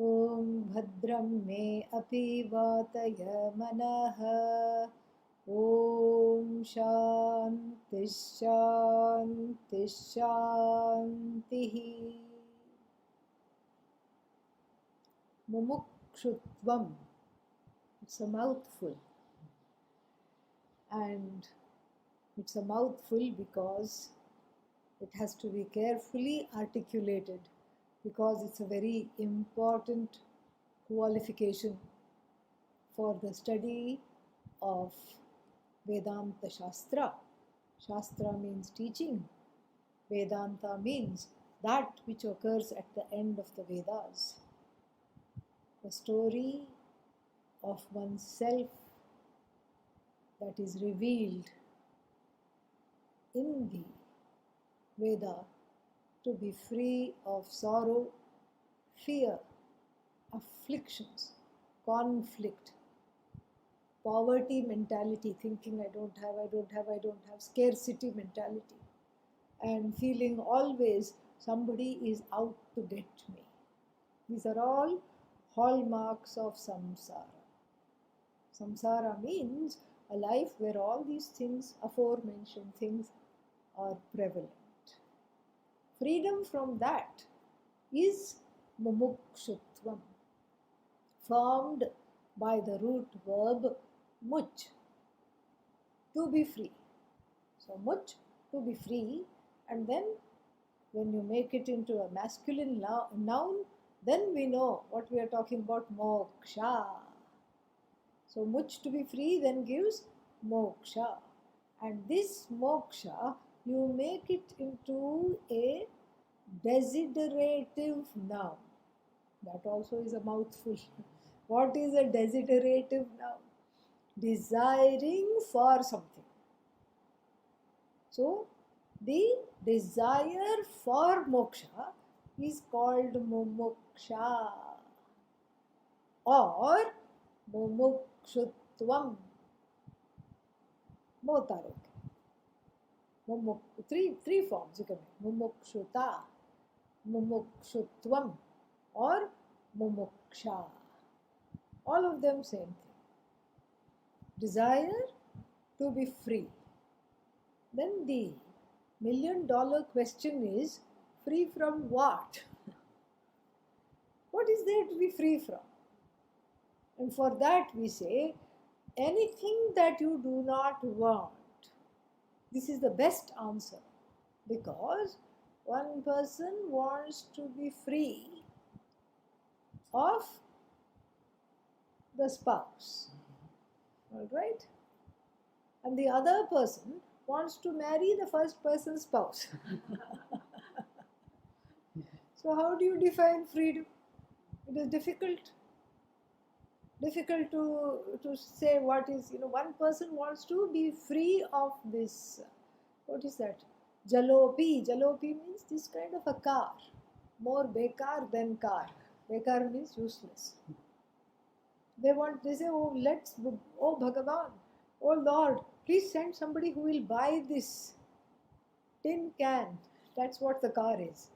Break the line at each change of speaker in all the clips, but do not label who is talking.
ॐ भद्रं मे अपि वातय मनः। ॐ शान्तिः शान्तिः शान्तिः। Mumukṣutvam. It's a mouthful. And it's a mouthful because it has to be carefully articulated, because it's a very important qualification for the study of Vedanta Shastra. Shastra means teaching. Vedanta means that which occurs at the end of the Vedas. The story of oneself that is revealed in the Veda to be free of sorrow, fear, afflictions, conflict, poverty mentality, thinking I don't have, scarcity mentality, and feeling always somebody is out to get me. These are all hallmarks of saṃsāra. Saṃsāra means a life where all these things, aforementioned things, are prevalent. Freedom from that is Mumukṣutvam, formed by the root verb much, to be free. So much, to be free, and then when you make it into a masculine noun, then we know what we are talking about, moksha. So much, to be free, then gives moksha. And this moksha, you make it into a desiderative noun. That also is a mouthful. What is a desiderative noun? Desiring for something. So, the desire for moksha is called mumuksha or mumukṣutvam. Both are okay. Three forms you can make. Mumukṣuta, mumukṣutvam, or mumuksha. All of them same thing. Desire to be free. Then the $1,000,000 question is, free from what? What is there to be free from? And for that we say, anything that you do not want. This is the best answer, because one person wants to be free of the spouse, all right? And the other person wants to marry the first person's spouse. So how do you define freedom? It is difficult to say what is, one person wants to be free of this, what is that? Jalopi. Jalopi means this kind of a car. More bekar than car. Bekar means useless. They say, oh Bhagavan, oh Lord, please send somebody who will buy this tin can. That's what the car is.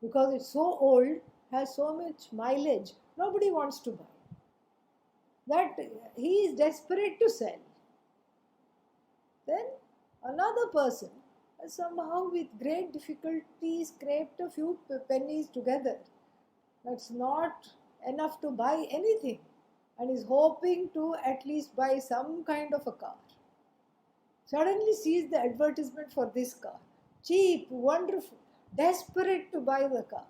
Because it's so old, has so much mileage, nobody wants to buy. That he is desperate to sell. Then another person has somehow with great difficulty scraped a few pennies together. That's not enough to buy anything, and is hoping to at least buy some kind of a car. Suddenly sees the advertisement for this car. Cheap, wonderful, desperate to buy the car.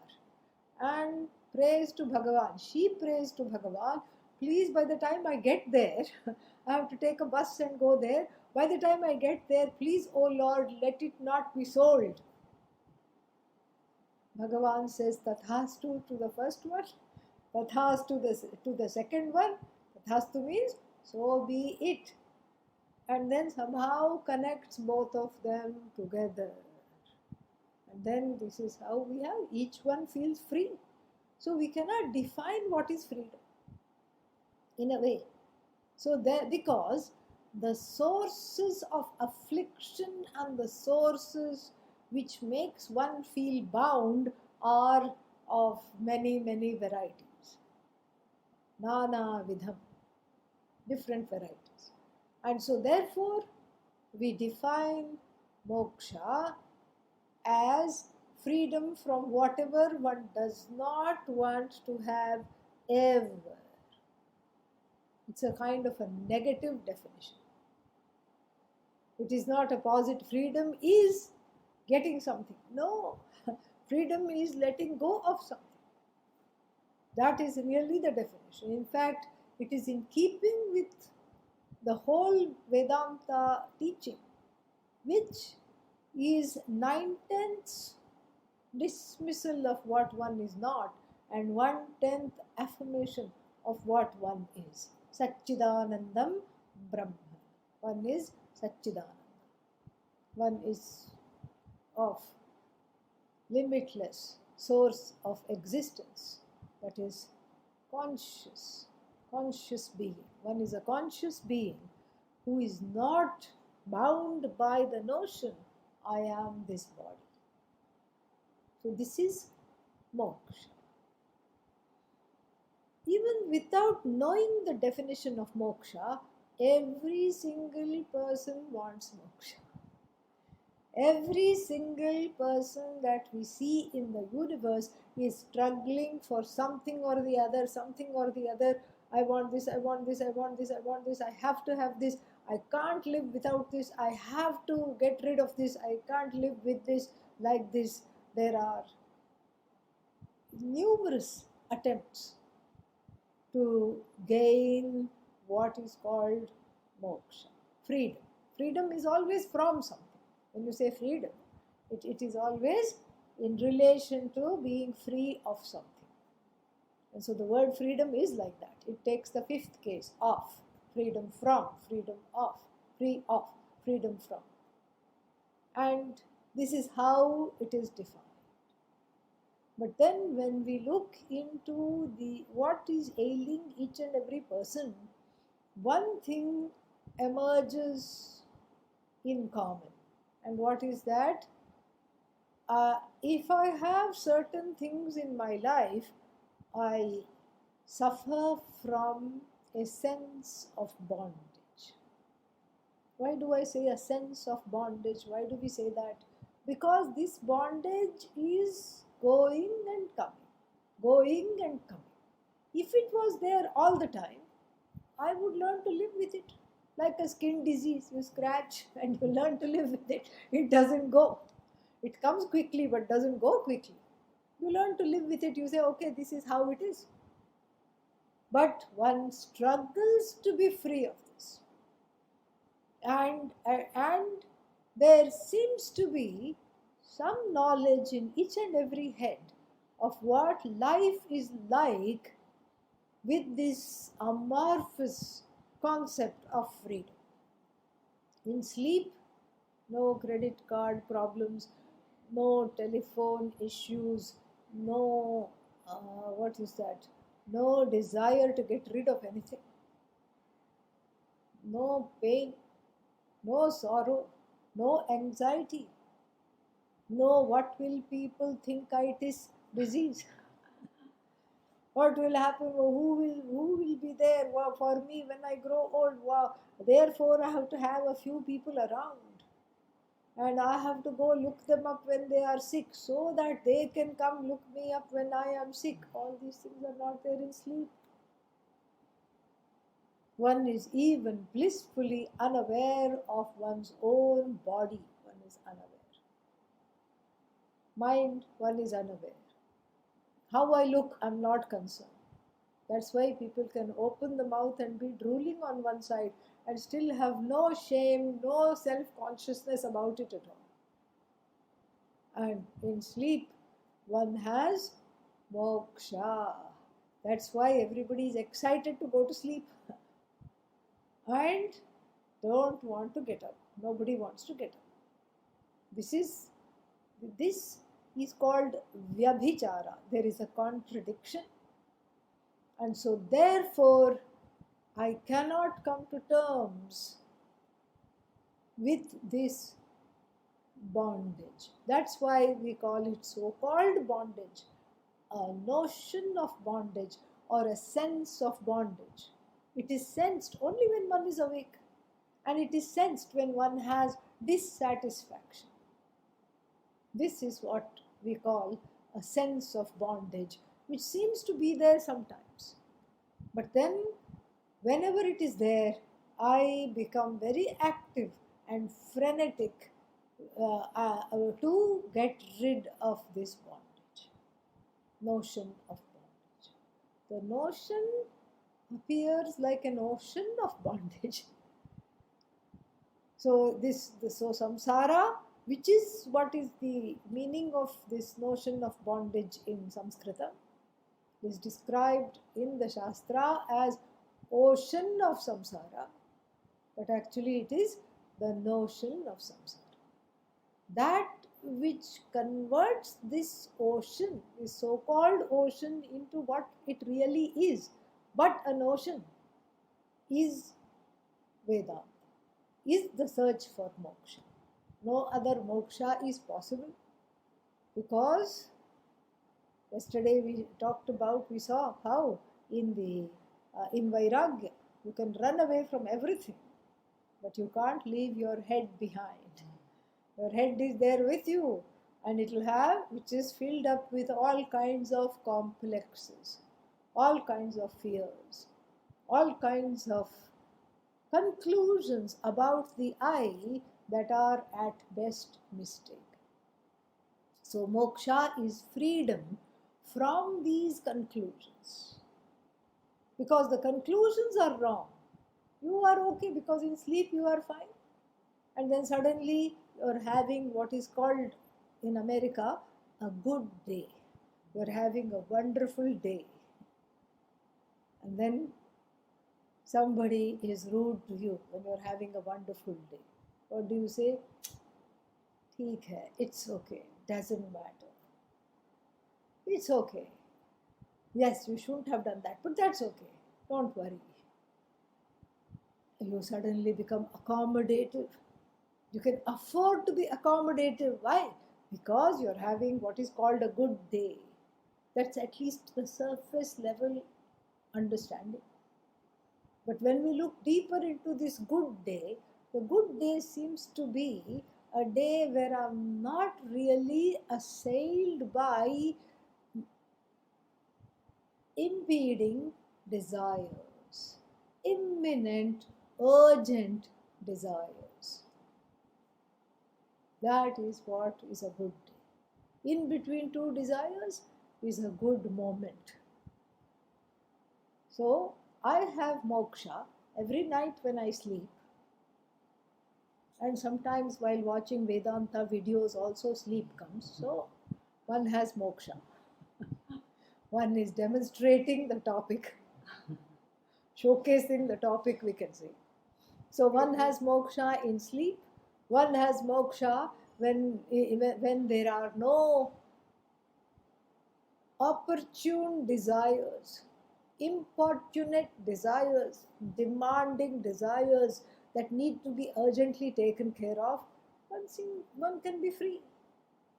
And prays to Bhagavan. She prays to Bhagavan, please, by the time I get there, I have to take a bus and go there. By the time I get there, please, oh Lord, let it not be sold. Bhagavan says, Tathastu to the first one, Tathastu to the second one. Tathastu means, so be it. And then somehow connects both of them together. And then this is how we have, each one feels free. So we cannot define what is freedom, in a way. So because the sources of affliction and the sources which makes one feel bound are of many, many varieties. nana vidham, different varieties. And so therefore we define moksha as freedom from whatever one does not want to have ever. It's a kind of a negative definition. It is not a positive. Freedom is getting something. No, freedom is letting go of something. That is really the definition. In fact, it is in keeping with the whole Vedanta teaching, which is 9/10 dismissal of what one is not and 1/10 affirmation of what one is. Satchidanandam Brahma. One is Satchidananda. One is of limitless source of existence, that is conscious being. One is a conscious being who is not bound by the notion, I am this body. So this is moksha. Even without knowing the definition of moksha, every single person wants moksha. Every single person that we see in the universe is struggling for something or the other, something or the other. I want this, I want this, I want this, I want this, I have to have this, I can't live without this, I have to get rid of this, I can't live with this, like this. There are numerous attempts to gain what is called moksha, freedom. Freedom is always from something. When you say freedom, it is always in relation to being free of something. And so the word freedom is like that. It takes the fifth case, of, freedom from, freedom of, free of, freedom from. And this is how it is defined. But then when we look into what is ailing each and every person, one thing emerges in common. And what is that? If I have certain things in my life, I suffer from a sense of bondage. Why do I say a sense of bondage? Why do we say that? Because this bondage is going and coming, going and coming. If it was there all the time, I would learn to live with it. Like a skin disease, you scratch and you learn to live with it. It doesn't go. It comes quickly but doesn't go quickly. You learn to live with it. You say, okay, this is how it is. But one struggles to be free of this. And there seems to be some knowledge in each and every head of what life is like with this amorphous concept of freedom. In sleep, no credit card problems, no telephone issues, no, no desire to get rid of anything, no pain, no sorrow, no anxiety, no what will people think it is disease. What will happen? Who will be there for me when I grow old? Wow. Therefore, I have to have a few people around. And I have to go look them up when they are sick so that they can come look me up when I am sick. All these things are not there in sleep. One is even blissfully unaware of one's own body. One is unaware. Mind, one is unaware. How I look, I'm not concerned. That's why people can open the mouth and be drooling on one side and still have no shame, no self-consciousness about it at all. And in sleep, one has moksha. That's why everybody is excited to go to sleep and don't want to get up. Nobody wants to get up. This is called vyabhichara. There is a contradiction. And so therefore, I cannot come to terms with this bondage. That's why we call it so-called bondage. A notion of bondage or a sense of bondage. It is sensed only when one is awake, and it is sensed when one has dissatisfaction. This is what we call a sense of bondage, which seems to be there sometimes. But then, whenever it is there, I become very active and frenetic to get rid of this bondage, notion of bondage. The notion appears like an ocean of bondage. So samsara, which is what is the meaning of this notion of bondage in Sanskritam, is described in the Shastra as ocean of samsara, but actually it is the notion of samsara. That which converts this ocean, this so-called ocean, into what it really is, but an ocean, is Vedanta, is the search for moksha. No other moksha is possible, because yesterday we saw how in Vairagya you can run away from everything, but you can't leave your head behind. Your head is there with you, and which is filled up with all kinds of complexes, all kinds of fears, all kinds of conclusions about the I that are at best mistake. So moksha is freedom from these conclusions, because the conclusions are wrong. You are okay because in sleep you are fine, and then suddenly you are having what is called in America a good day. You are having a wonderful day, and then somebody is rude to you when you are having a wonderful day. What do you say? Theek hai, it's okay, doesn't matter. It's okay. Yes, you shouldn't have done that, but that's okay. Don't worry. You suddenly become accommodative. You can afford to be accommodative. Why? Because you're having what is called a good day. That's at least the surface level understanding. But when we look deeper into this good day, the good day seems to be a day where I'm not really assailed by impeding desires, imminent, urgent desires. That is what is a good day. In between two desires is a good moment. So I have moksha every night when I sleep, and sometimes while watching Vedanta videos also sleep comes. So one has moksha. One is demonstrating the topic, showcasing the topic, we can say. So one has moksha in sleep, one has moksha when there are no opportune desires, importunate desires, demanding desires that need to be urgently taken care of. One can be free.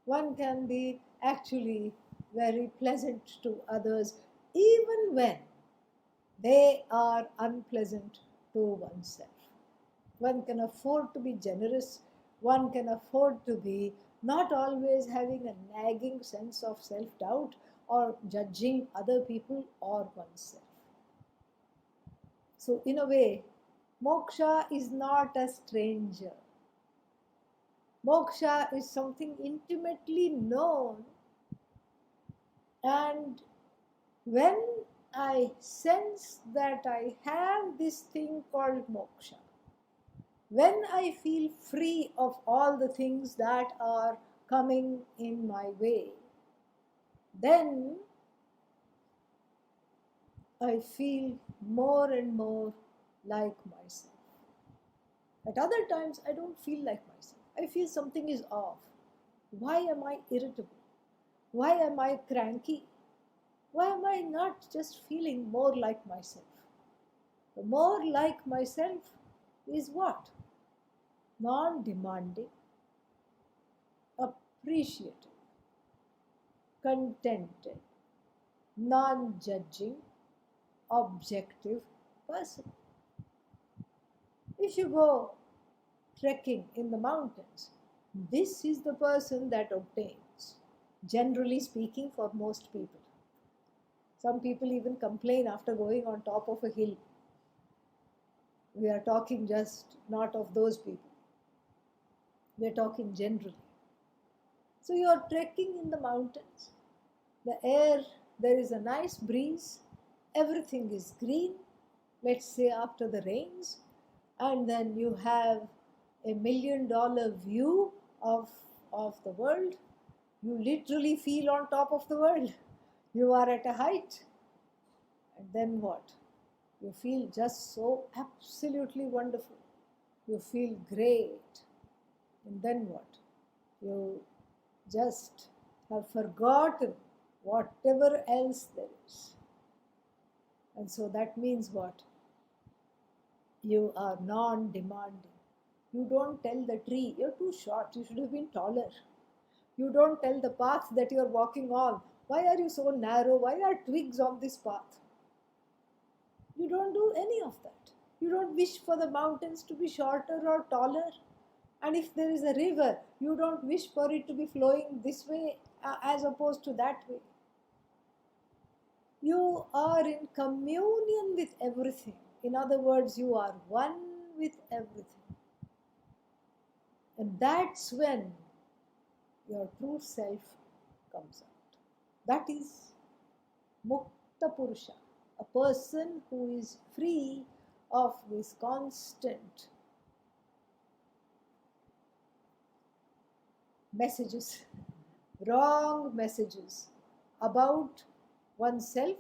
One can be actually very pleasant to others, even when they are unpleasant to oneself. One can afford to be generous. One can afford to be not always having a nagging sense of self-doubt or judging other people or oneself. So in a way, moksha is not a stranger. Moksha is something intimately known, and when I sense that I have this thing called moksha, when I feel free of all the things that are coming in my way, then I feel more and more like myself. At other times, I don't feel like myself. I feel something is off. Why am I irritable? Why am I cranky? Why am I not just feeling more like myself? The more like myself is what? Non-demanding, appreciative, contented, non-judging, objective person. If you go trekking in the mountains, this is the person that obtains, generally speaking, for most people. Some people even complain after going on top of a hill. We are talking just not of those people. We are talking generally. So you are trekking in the mountains. The air, there is a nice breeze. Everything is green, let's say after the rains. And then you have $1 million view of the world. You literally feel on top of the world. You are at a height. And then what? You feel just so absolutely wonderful. You feel great. And then what? You just have forgotten whatever else there is. And so that means what? You are non-demanding. You don't tell the tree, you're too short, you should have been taller. You don't tell the path that you're walking on, why are you so narrow? Why are twigs on this path? You don't do any of that. You don't wish for the mountains to be shorter or taller. And if there is a river, you don't wish for it to be flowing this way as opposed to that way. You are in communion with everything. In other words, you are one with everything. And that's when your true self comes out. That is Mukta Purusha, a person who is free of this constant messages, wrong messages about oneself,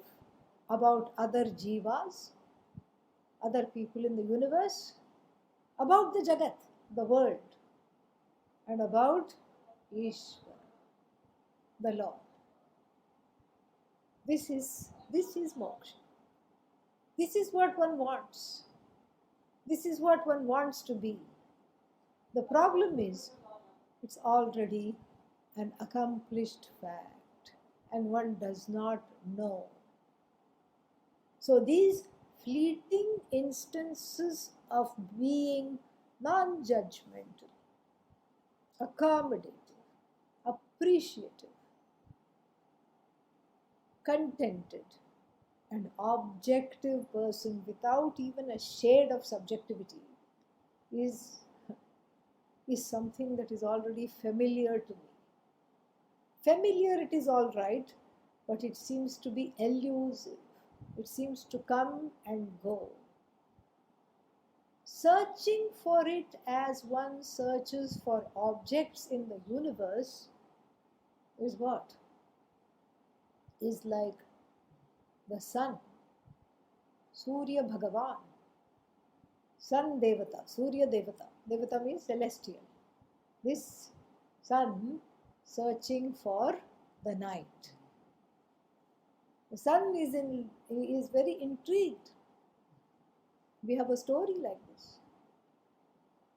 about other jivas, other people in the universe, about the Jagat, the world, and about Ishvara, the Lord. This is moksha. This is what one wants. This is what one wants to be. The problem is, it's already an accomplished fact, and one does not know. So these fleeting instances of being non-judgmental, accommodative, appreciative, contented, an objective person without even a shade of subjectivity is something that is already familiar to me. Familiar it is all right, but it seems to be elusive. It seems to come and go. Searching for it as one searches for objects in the universe is what? Is like the sun, Surya Bhagavan, Sun Devata, Surya Devata. Devata means celestial. This sun searching for the night. The sun is very intrigued. We have a story like this.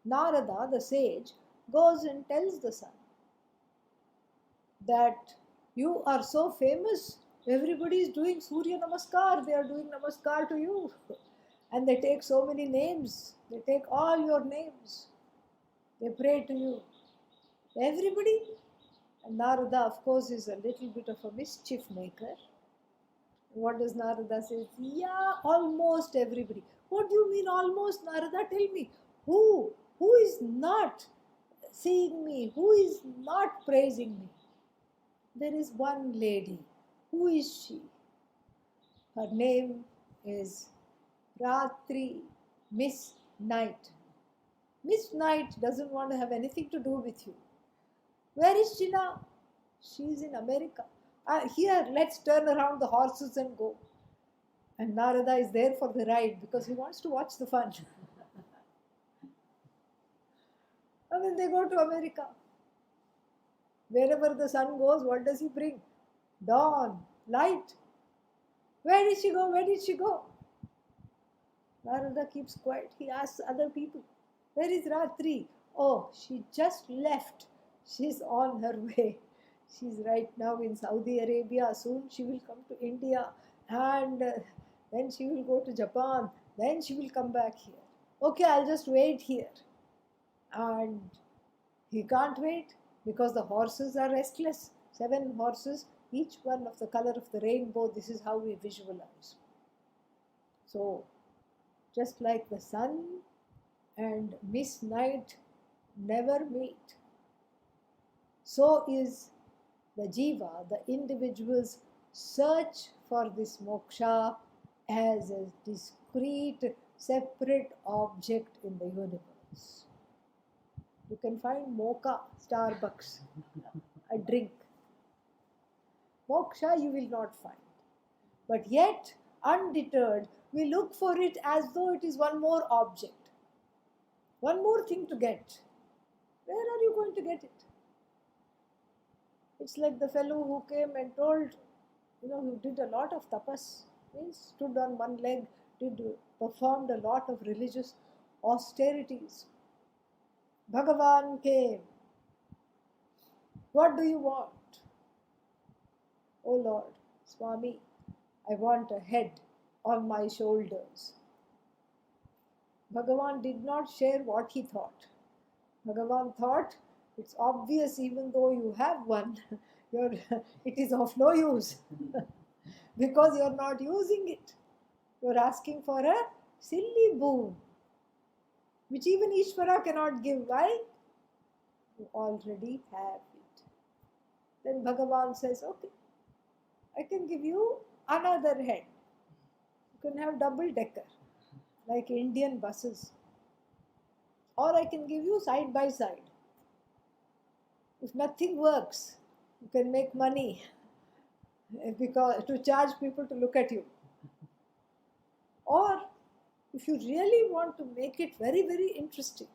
Narada, the sage, goes and tells the sun that you are so famous, everybody is doing Surya Namaskar, they are doing Namaskar to you. And they take so many names, they take all your names, they pray to you. Everybody. And Narada, of course, is a little bit of a mischief maker. What does Narada say? Yeah, almost everybody. What do you mean almost, Narada? Tell me, who is not seeing me? Who is not praising me? There is one lady. Who is she? Her name is Ratri, Miss Night. Miss Night doesn't want to have anything to do with you. Where is she now? She is in America. Here, let's turn around the horses and go. And Narada is there for the ride because he wants to watch the fun. And then they go to America. Wherever the sun goes, what does he bring? Dawn, light. Where did she go? Where did she go? Narada keeps quiet. He asks other people, where is Ratri? Oh, she just left. She's on her way. She's right now in Saudi Arabia. Soon she will come to India. And then she will go to Japan, then she will come back here. Okay, I'll just wait here. And he can't wait because the horses are restless. 7 horses, each one of the color of the rainbow. This is how we visualize. So, just like the sun and Miss Night never meet, so is the jiva, the individual's search for this moksha as a discrete, separate object in the universe. You can find mocha, Starbucks, a drink. Moksha you will not find. But yet, undeterred, we look for it as though it is one more object, one more thing to get. Where are you going to get it? It's like the fellow who came and told, who did a lot of tapas, means stood on one leg, performed a lot of religious austerities. Bhagavan came. What do you want? Oh Lord, Swami, I want a head on my shoulders. Bhagavan did not share what he thought. Bhagavan thought, it's obvious even though you have one, it is of no use because you are not using it. You are asking for a silly boon, which even Ishvara cannot give. Why? You already have it. Then Bhagavan says, okay, I can give you another head. You can have double decker, like Indian buses. Or I can give you side by side. If nothing works, you can make money because to charge people to look at you. Or if you really want to make it very, very interesting,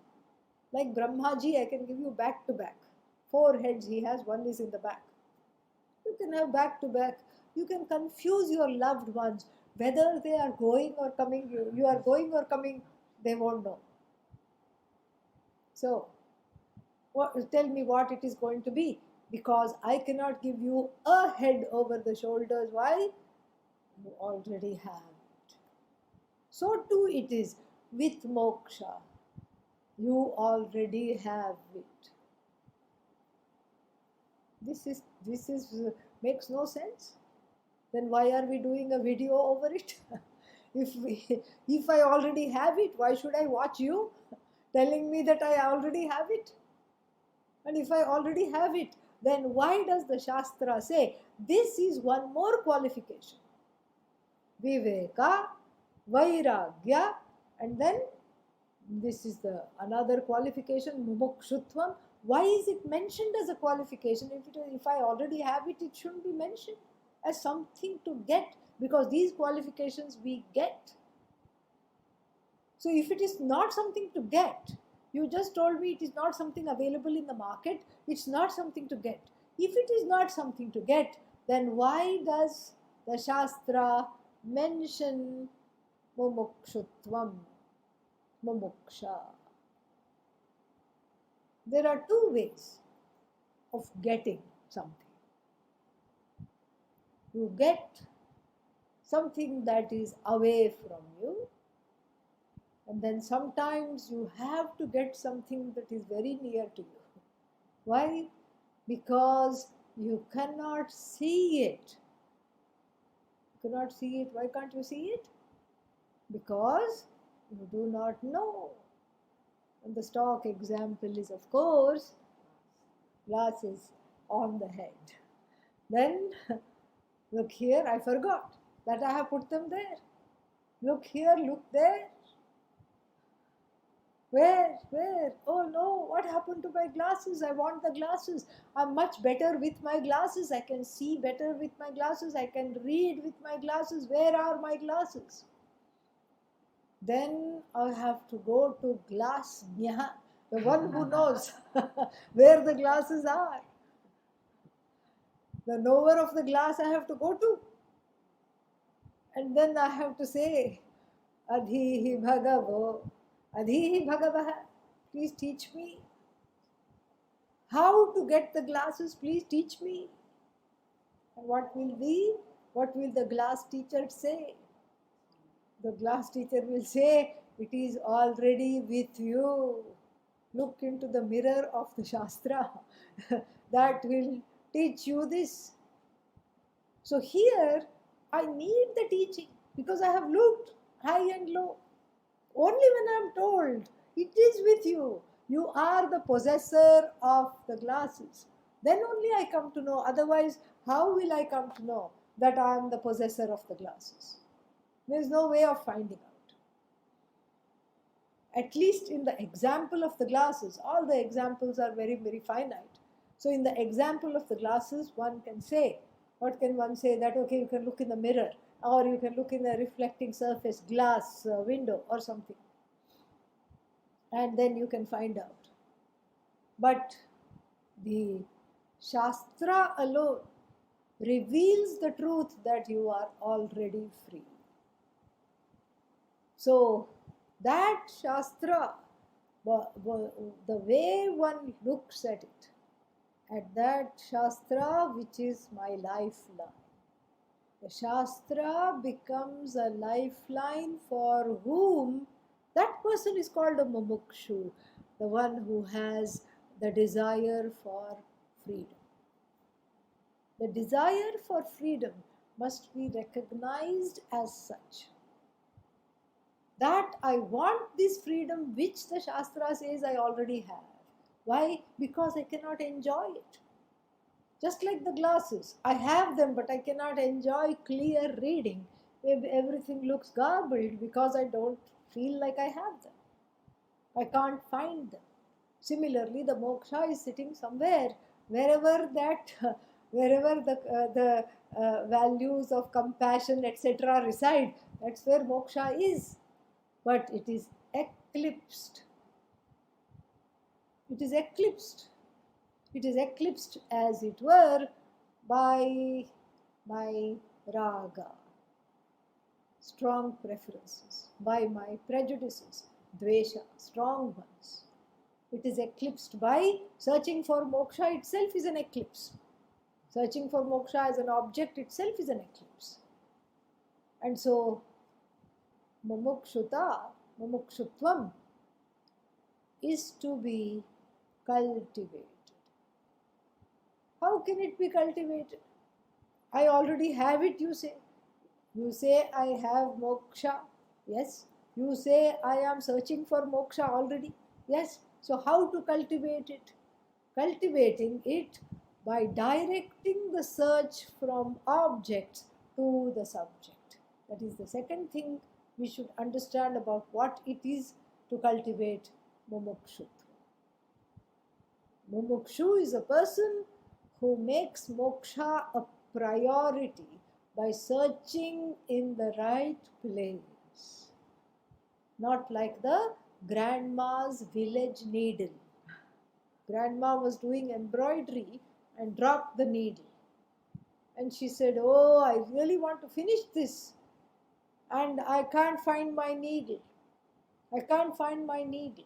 like Brahmaji, I can give you back to back. 4 heads he has, one is in the back. You can have back to back. You can confuse your loved ones, whether they are going or coming, you are going or coming, they won't know. So, tell me what it is going to be, because I cannot give you a head over the shoulders. Why? You already have it. So too it is with moksha. You already have it. This makes no sense. Then why are we doing a video over it? If I already have it, why should I watch you telling me that I already have it? And if I already have it, then why does the Shastra say this is one more qualification? Viveka, Vairagya, and then this is the another qualification, Mumukṣutvam. Why is it mentioned as a qualification? If I already have it, it shouldn't be mentioned as something to get, because these qualifications we get. So if it is not something to get, you just told me it is not something available in the market, it's not something to get. If it is not something to get, then why does the Shastra mention Mumukṣutvam, Mumuksha? There are 2 ways of getting something. You get something that is away from you, and then sometimes you have to get something that is very near to you. Why? Because you cannot see it. You cannot see it. Why can't you see it? Because you do not know. And the stock example is, of course, glasses on the head. Then, look here, I forgot that I have put them there. Look here, look there. Where? Oh no, what happened to my glasses? I want the glasses. I'm much better with my glasses. I can see better with my glasses. I can read with my glasses. Where are my glasses? Then I have to go to Glassnya, the one who knows where the glasses are. The knower of the glass I have to go to. And then I have to say, Adhihi Bhagavo, Adhihi Bhagavaha, please teach me. How to get the glasses, please teach me. And what will the glass teacher say? The glass teacher will say, it is already with you. Look into the mirror of the Shastra. That will teach you this. So here, I need the teaching because I have looked high and low. Only when I am told, it is with you, you are the possessor of the glasses, then only I come to know. Otherwise, how will I come to know that I am the possessor of the glasses? There is no way of finding out. At least in the example of the glasses, all the examples are very, very finite. So in the example of the glasses, one can say, what can one say? That, okay, you can look in the mirror, or you can look in a reflecting surface, glass window or something. And then you can find out. But the Shastra alone reveals the truth that you are already free. So that Shastra, the way one looks at it, at that Shastra which is my lifeline. The Shastra becomes a lifeline for whom that person is called a Mumukshu, the one who has the desire for freedom. The desire for freedom must be recognized as such. That I want this freedom which the Shastra says I already have. Why? Because I cannot enjoy it. Just like the glasses, I have them but I cannot enjoy clear reading. Everything looks garbled because I don't feel like I have them. I can't find them. Similarly, the moksha is sitting somewhere, wherever the values of compassion, etc. reside. That's where moksha is. But it is eclipsed. It is eclipsed. It is eclipsed, as it were, by my raga, strong preferences, by my prejudices, dvesha, strong ones. It is eclipsed by searching for moksha itself is an eclipse. Searching for moksha as an object itself is an eclipse. And so, Mumukṣutvam is to be cultivated. How can it be cultivated? I already have it, you say. You say I have moksha. Yes. You say I am searching for moksha already. Yes. So how to cultivate it? Cultivating it by directing the search from objects to the subject. That is the second thing we should understand about what it is to cultivate Mumukṣutvam. Mumukshu is a person who makes moksha a priority by searching in the right place. Not like the grandma's village needle. Grandma was doing embroidery and dropped the needle. And she said, oh, I really want to finish this. And I can't find my needle. I can't find my needle.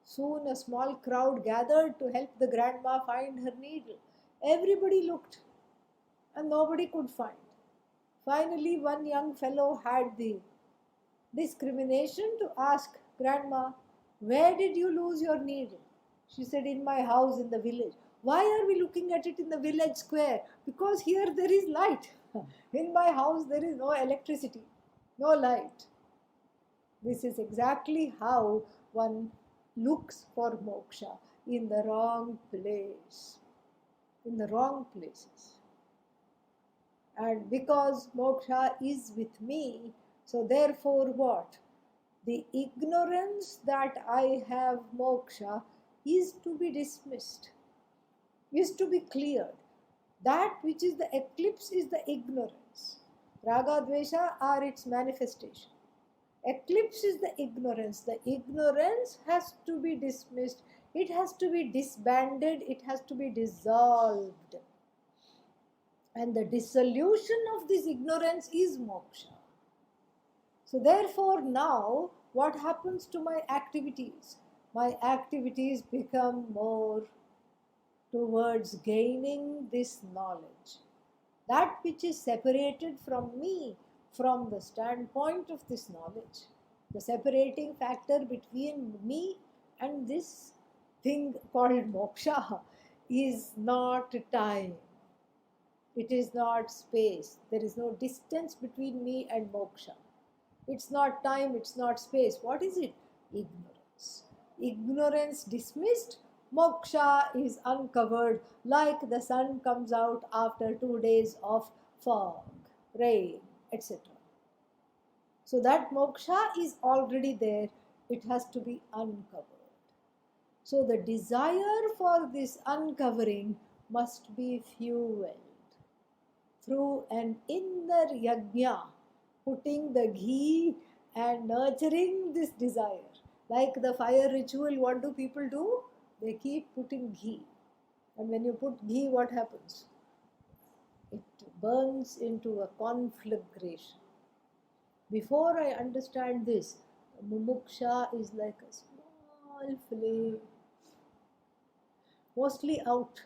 Soon a small crowd gathered to help the grandma find her needle. Everybody looked and nobody could find. Finally, one young fellow had the discrimination to ask Grandma, where did you lose your needle? She said, in my house in the village. Why are we looking at it in the village square? Because here there is light. In my house there is no electricity, no light. This is exactly how one looks for moksha, in the wrong place, in the wrong places. And because moksha is with me, so therefore what? The ignorance that I have moksha is to be dismissed, is to be cleared. That which is the eclipse is the ignorance. Raga, dvesha are its manifestation. Eclipse is the ignorance. The ignorance has to be dismissed. It has to be disbanded. It has to be dissolved. And the dissolution of this ignorance is moksha. So therefore now, what happens to my activities? My activities become more towards gaining this knowledge. That which is separated from me from the standpoint of this knowledge. The separating factor between me and this thing called moksha is not time. It is not space. There is no distance between me and moksha. It's not time, it's not space. What is it? Ignorance. Ignorance dismissed, moksha is uncovered like the sun comes out after 2 days of fog, rain, etc. So that moksha is already there, it has to be uncovered. So the desire for this uncovering must be fueled through an inner yajna, putting the ghee and nurturing this desire. Like the fire ritual, what do people do? They keep putting ghee. And when you put ghee, what happens? It burns into a conflagration. Before I understand this, mumuksha is like a small flame, mostly out.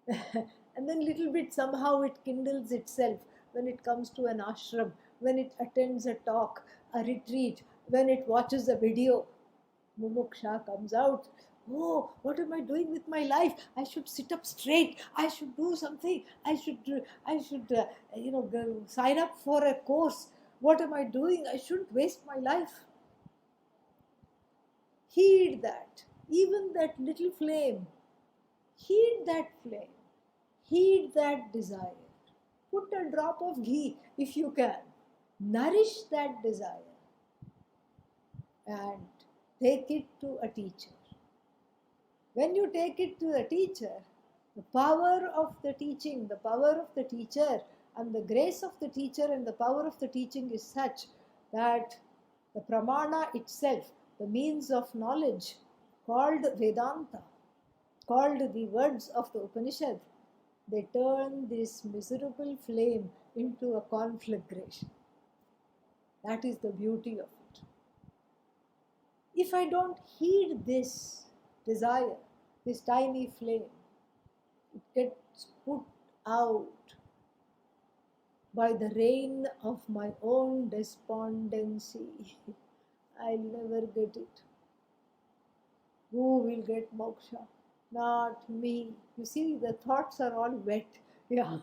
And then little bit somehow it kindles itself when it comes to an ashram, when it attends a talk, a retreat, when it watches a video. Mumuksha comes out. Oh, what am I doing with my life? I should sit up straight. I should do something. I should go sign up for a course. What am I doing? I shouldn't waste my life. Heed that. Even that little flame. Heed that flame. Heed that desire. Put a drop of ghee if you can. Nourish that desire. And take it to a teacher. When you take it to a teacher, the power of the teaching, the power of the teacher, and the grace of the teacher and the power of the teaching is such that the pramana itself, the means of knowledge, called Vedanta, called the words of the Upanishad, they turn this miserable flame into a conflagration. That is the beauty of it. If I don't heed this desire, this tiny flame, it gets put out by the rain of my own despondency. I'll never get it. Who will get moksha? Not me. You see, the thoughts are all wet. Yeah,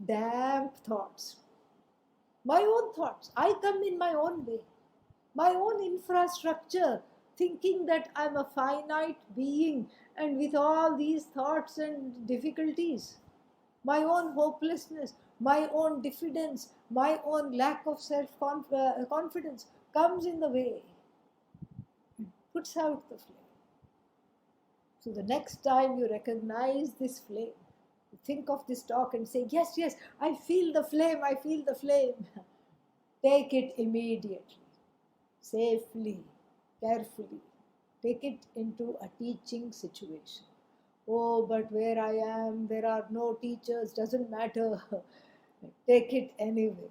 damp thoughts. My own thoughts. I come in my own way. My own infrastructure, thinking that I'm a finite being and with all these thoughts and difficulties. My own hopelessness, my own diffidence, my own lack of self-confidence comes in the way and puts out the flame. So the next time you recognize this flame, you think of this talk and say, yes, yes, I feel the flame, I feel the flame. Take it immediately, safely, carefully. Take it into a teaching situation. Oh, but where I am, there are no teachers, doesn't matter. Take it anyway.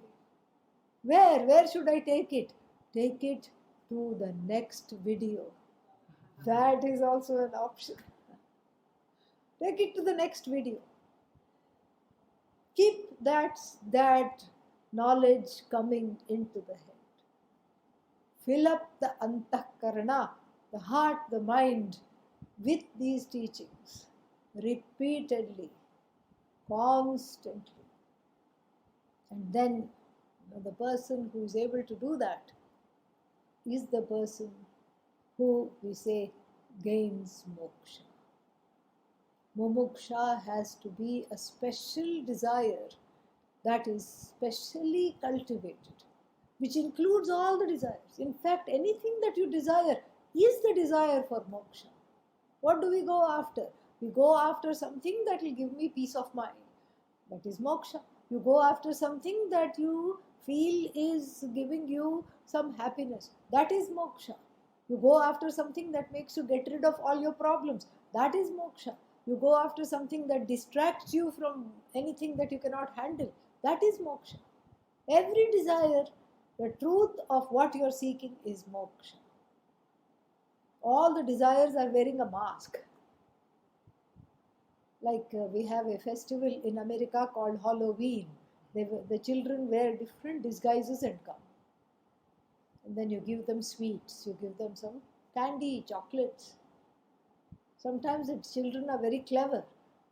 Where should I take it? Take it to the next video. That is also an option. Take it to the next video. Keep that knowledge coming into the head. Fill up the antahkarana, the heart, the mind, with these teachings repeatedly, constantly. And then the person who is able to do that is the person who, we say, gains moksha. Mumuksha has to be a special desire that is specially cultivated, which includes all the desires. In fact, anything that you desire is the desire for moksha. What do we go after? We go after something that will give me peace of mind. That is moksha. You go after something that you feel is giving you some happiness. That is moksha. You go after something that makes you get rid of all your problems. That is moksha. You go after something that distracts you from anything that you cannot handle. That is moksha. Every desire, the truth of what you are seeking is moksha. All the desires are wearing a mask. Like we have a festival in America called Halloween. The children wear different disguises and come. And then you give them sweets, you give them some candy, chocolates. Sometimes the children are very clever.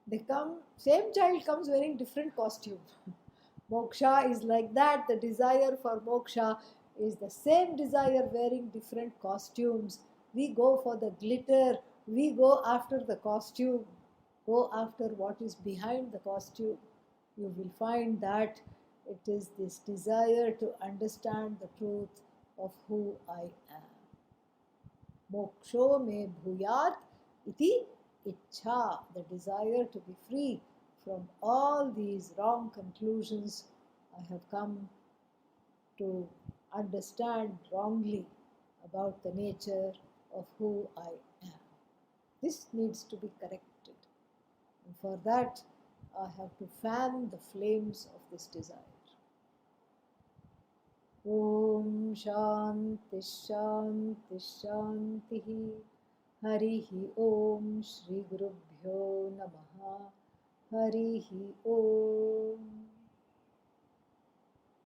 They come, same child comes wearing different costume. Moksha is like that. The desire for moksha is the same desire wearing different costumes. We go for the glitter. We go after the costume. Go after what is behind the costume. You will find that it is this desire to understand the truth of who I am. Moksho me bhuyat iti ichha, the desire to be free from all these wrong conclusions I have come to understand wrongly about the nature of who I am. This needs to be corrected. And for that, I have to fan the flames of this desire. Om Shanti Shanti Shanti Harihi Om Shri Gurubhyo Namaha Harihi Om